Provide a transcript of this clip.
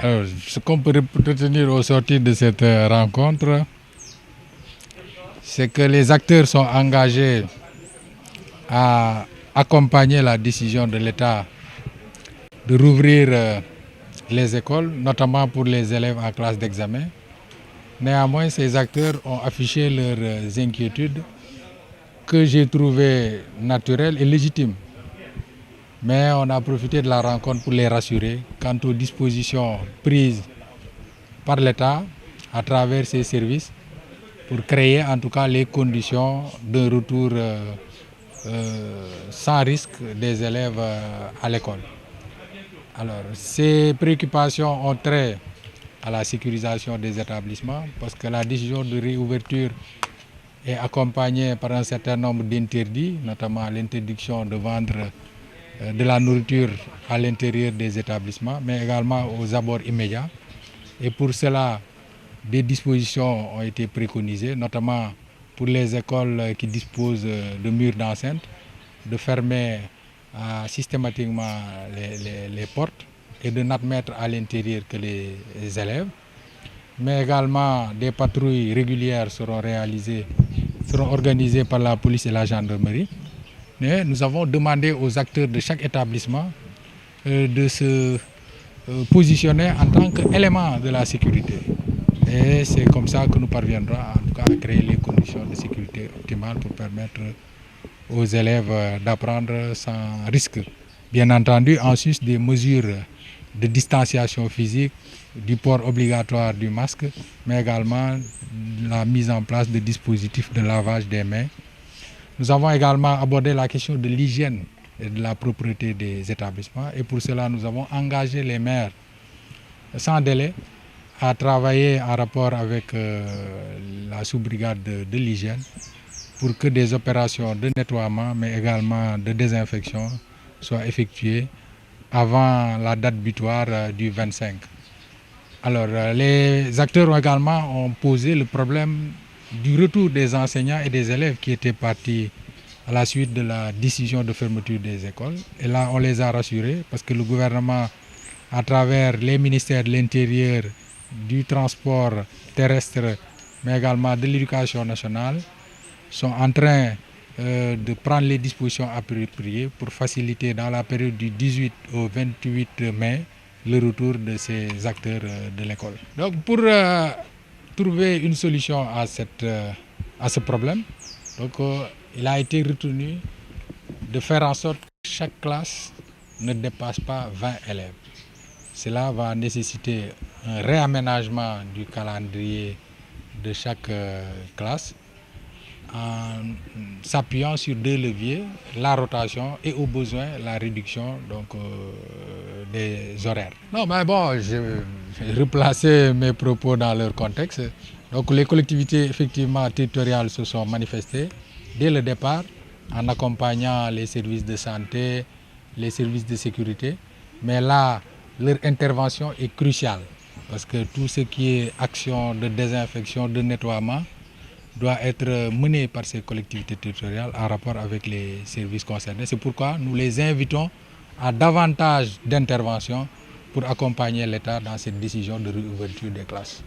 Alors, ce qu'on peut retenir au sortir de cette rencontre, c'est que les acteurs sont engagés à accompagner la décision de l'État de rouvrir les écoles, notamment pour les élèves en classe d'examen. Néanmoins, ces acteurs ont affiché leurs inquiétudes que j'ai trouvées naturelles et légitimes. Mais on a profité de la rencontre pour les rassurer quant aux dispositions prises par l'État à travers ses services pour créer en tout cas les conditions de retour sans risque des élèves à l'école. Alors, ces préoccupations ont trait à la sécurisation des établissements parce que la décision de réouverture est accompagnée par un certain nombre d'interdits, notamment l'interdiction de vendre de la nourriture à l'intérieur des établissements, mais également aux abords immédiats. Et pour cela, des dispositions ont été préconisées, notamment pour les écoles qui disposent de murs d'enceinte, de fermer systématiquement les portes et de n'admettre à l'intérieur que les élèves. Mais également des patrouilles régulières seront organisées par la police et la gendarmerie. Mais nous avons demandé aux acteurs de chaque établissement de se positionner en tant qu'élément de la sécurité. Et c'est comme ça que nous parviendrons en tout cas à créer les conditions de sécurité optimales pour permettre aux élèves d'apprendre sans risque. Bien entendu, en sus des mesures de distanciation physique, du port obligatoire du masque, mais également la mise en place de dispositifs de lavage des mains. Nous avons également abordé la question de l'hygiène et de la propreté des établissements et pour cela nous avons engagé les maires sans délai à travailler en rapport avec la sous-brigade de l'hygiène pour que des opérations de nettoiement mais également de désinfection soient effectuées avant la date butoir du 25. Alors les acteurs ont posé le problème du retour des enseignants et des élèves qui étaient partis à la suite de la décision de fermeture des écoles. Et là, on les a rassurés parce que le gouvernement, à travers les ministères de l'Intérieur, du transport terrestre, mais également de l'éducation nationale, sont en train de prendre les dispositions appropriées pour faciliter dans la période du 18 au 28 mai le retour de ces acteurs de l'école. Donc pour trouver une solution à ce problème, il a été retenu de faire en sorte que chaque classe ne dépasse pas 20 élèves. Cela va nécessiter un réaménagement du calendrier de chaque classe en s'appuyant sur deux leviers, la rotation et au besoin la réduction des horaires. Non, mais bon, j'ai replacé mes propos dans leur contexte. Donc les collectivités effectivement territoriales se sont manifestées dès le départ en accompagnant les services de santé, les services de sécurité. Mais là, leur intervention est cruciale parce que tout ce qui est action de désinfection, de nettoiement, doit être mené par ces collectivités territoriales en rapport avec les services concernés. C'est pourquoi nous les invitons à davantage d'intervention pour accompagner l'État dans cette décision de réouverture des classes.